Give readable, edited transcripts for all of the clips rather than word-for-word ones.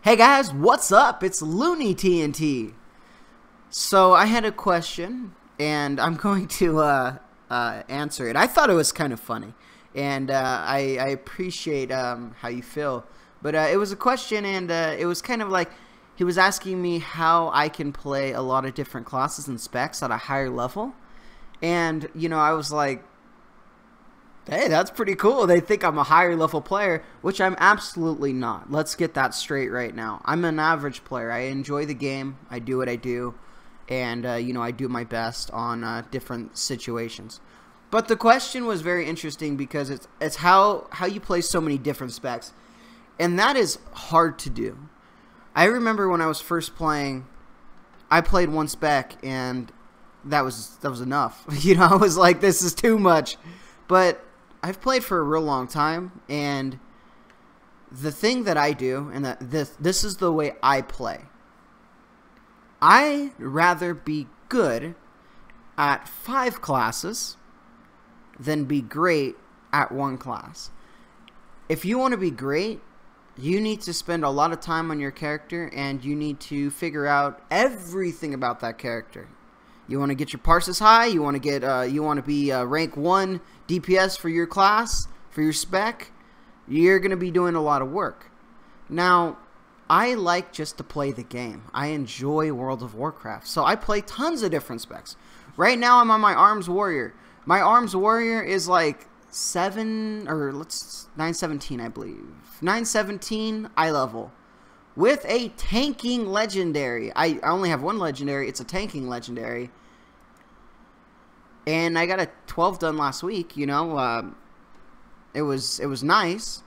Hey guys, what's up? It's Looney TNT. So I had a question, and I'm going to answer it. I thought it was kind of funny, and I appreciate how you feel. But it was a question, and it was kind of like he was asking me how I can play a lot of different classes and specs at a higher level. And, you know, I was like, hey, that's pretty cool. They think I'm a higher level player, which I'm absolutely not. Let's get that straight right now. I'm an average player. I enjoy the game. I do what I do. And, you know, I do my best on different situations. But the question was very interesting because it's how you play so many different specs. And that is hard to do. I remember when I was first playing, I played one spec and that was enough. You know, I was like, this is too much. But I've played for a real long time, and the thing that I do, and this is the way I play. I'd rather be good at 5 classes than be great at 1 class. If you want to be great, you need to spend a lot of time on your character, and you need to figure out everything about that character. You want to get your parses high. You want to get you want to be rank 1 DPS for your class, for your spec. You're going to be doing a lot of work. Now, I like just to play the game. I enjoy World of Warcraft, so I play tons of different specs. Right now, I'm on my Arms Warrior. My Arms Warrior is like 917, I believe. 917 eye level. With a tanking legendary. I only have 1 legendary. It's a tanking legendary. And I got a 12 done last week, you know. It was nice.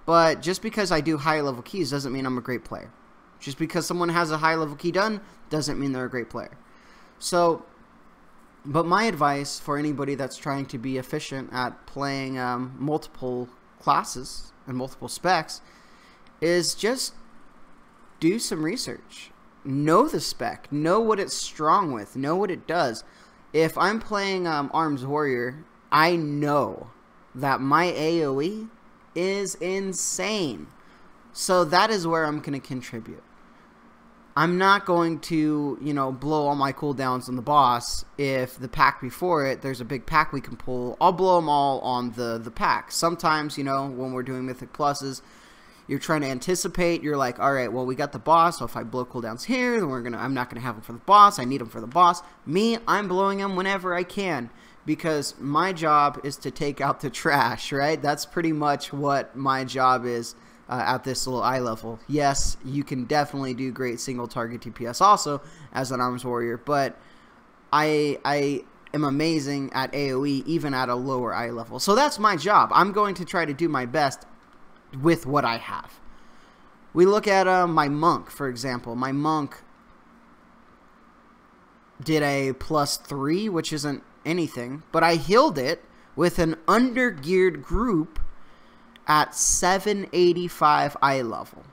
But just because I do high level keys doesn't mean I'm a great player. Just because someone has a high level key done doesn't mean they're a great player. So, but my advice for anybody that's trying to be efficient at playing multiple classes and multiple specs is just do some research. Know the spec. Know what it's strong with. Know what it does. If I'm playing Arms Warrior, I know that my AoE is insane. So that is where I'm going to contribute. I'm not going to, you know, blow all my cooldowns on the boss. If the pack before it, there's a big pack we can pull, I'll blow them all on the pack. Sometimes, you know, when we're doing Mythic Pluses, you're trying to anticipate. You're like, all right, well, we got the boss, so if I blow cooldowns here, then I'm not going to have them for the boss. I need them for the boss. Me, I'm blowing them whenever I can because my job is to take out the trash, right? That's pretty much what my job is at this little eye level. Yes, you can definitely do great single target DPS also as an Arms Warrior, but I am amazing at AoE even at a lower eye level. So that's my job. I'm going to try to do my best with what I have. We look at my monk, for example. My monk did a +3, which isn't anything, but I healed it with an undergeared group at 785 eye level.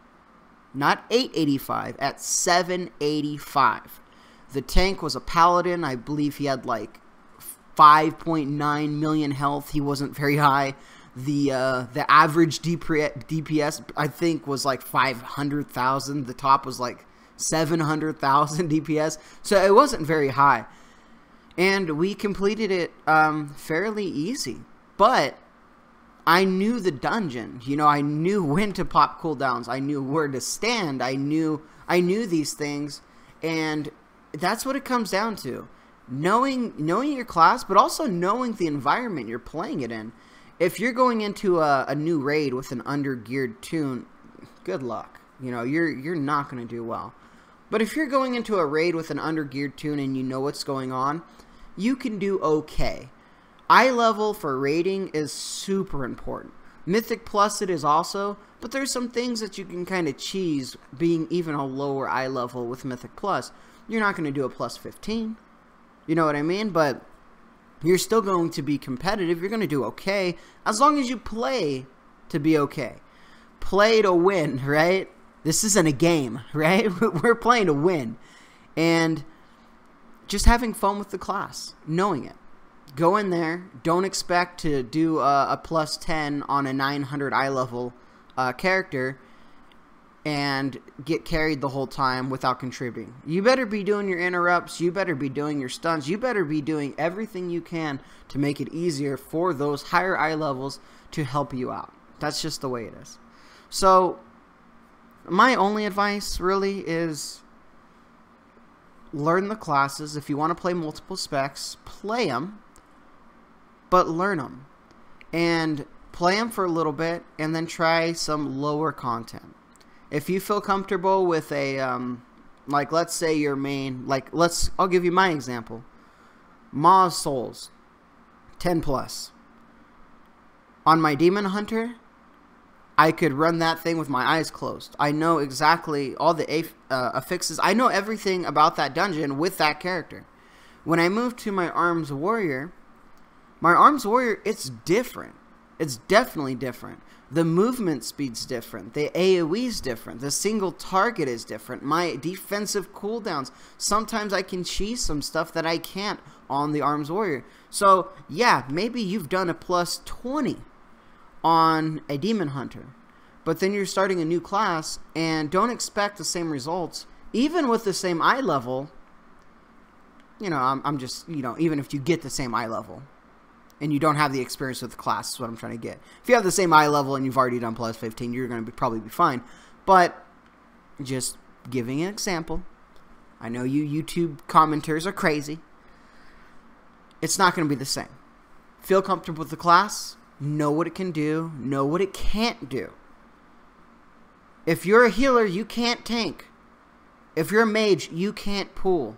Not 885, at 785. The tank was a paladin. I believe he had like 5.9 million health. He wasn't very high. The average DPS I think was like 500,000. The top was like 700,000 DPS, so it wasn't very high. And we completed it fairly easy. But I knew the dungeon. You know, I knew when to pop cooldowns. I knew where to stand. I knew these things, and that's what it comes down to: knowing your class, but also knowing the environment you're playing it in. If you're going into a new raid with an under-geared toon, good luck. You know, you're not going to do well. But if you're going into a raid with an under-geared toon and you know what's going on, you can do okay. Eye level for raiding is super important. Mythic Plus it is also, but there's some things that you can kind of cheese being even a lower eye level with Mythic Plus. You're not going to do a +15. You know what I mean? But you're still going to be competitive. You're going to do okay as long as you play to be okay. Play to win, right? This isn't a game, right? We're playing to win. And just having fun with the class, knowing it. Go in there. Don't expect to do a +10 on a 900 eye level character and get carried the whole time without contributing. You better be doing your interrupts, you better be doing your stunts, you better be doing everything you can to make it easier for those higher eye levels to help you out. That's just the way it is. So my only advice really is learn the classes. If you want to play multiple specs, play them, but learn them. And play them for a little bit and then try some lower content. If you feel comfortable with a, like let's say your main, I'll give you my example. Ma's Souls, 10 plus. On my Demon Hunter, I could run that thing with my eyes closed. I know exactly all the affixes. I know everything about that dungeon with that character. When I moved to my Arms Warrior, it's different. It's definitely different. The movement speed's different. The AoE's different. The single target is different. My defensive cooldowns. Sometimes I can cheese some stuff that I can't on the Arms Warrior. So, yeah, maybe you've done a plus 20 on a Demon Hunter. But then you're starting a new class and don't expect the same results. Even with the same eye level, you know, I'm just, you know, even if you get the same eye level and you don't have the experience with the class, is what I'm trying to get. If you have the same eye level and you've already done plus 15, you're going to probably be fine. But just giving an example. I know you YouTube commenters are crazy. It's not going to be the same. Feel comfortable with the class. Know what it can do. Know what it can't do. If you're a healer, you can't tank. If you're a mage, you can't pull.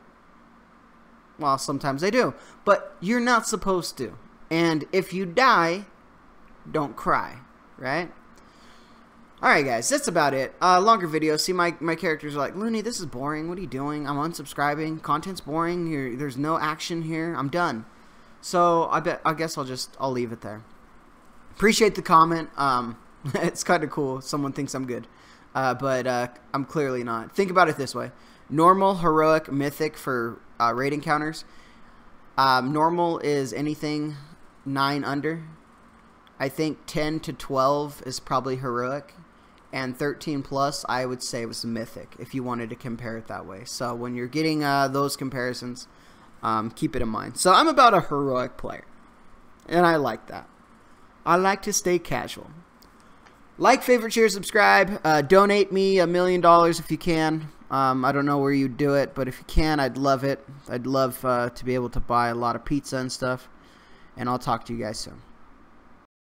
Well, sometimes they do. But you're not supposed to. And if you die, don't cry. Right? Alright guys, that's about it. Longer video. See, my characters are like, Looney, this is boring. What are you doing? I'm unsubscribing. Content's boring. There's no action here. I'm done. So, I guess I'll leave it there. Appreciate the comment. It's kind of cool. Someone thinks I'm good. But I'm clearly not. Think about it this way. Normal, heroic, mythic for raid encounters. Normal is anything 9 under. I think 10 to 12 is probably heroic. And 13 plus, I would say, was mythic, if you wanted to compare it that way. So when you're getting those comparisons, keep it in mind. So I'm about a heroic player. And I like that. I like to stay casual. Like, favorite, share, subscribe. Donate me $1 million if you can. I don't know where you'd do it, but if you can, I'd love it. I'd love to be able to buy a lot of pizza and stuff. And I'll talk to you guys soon.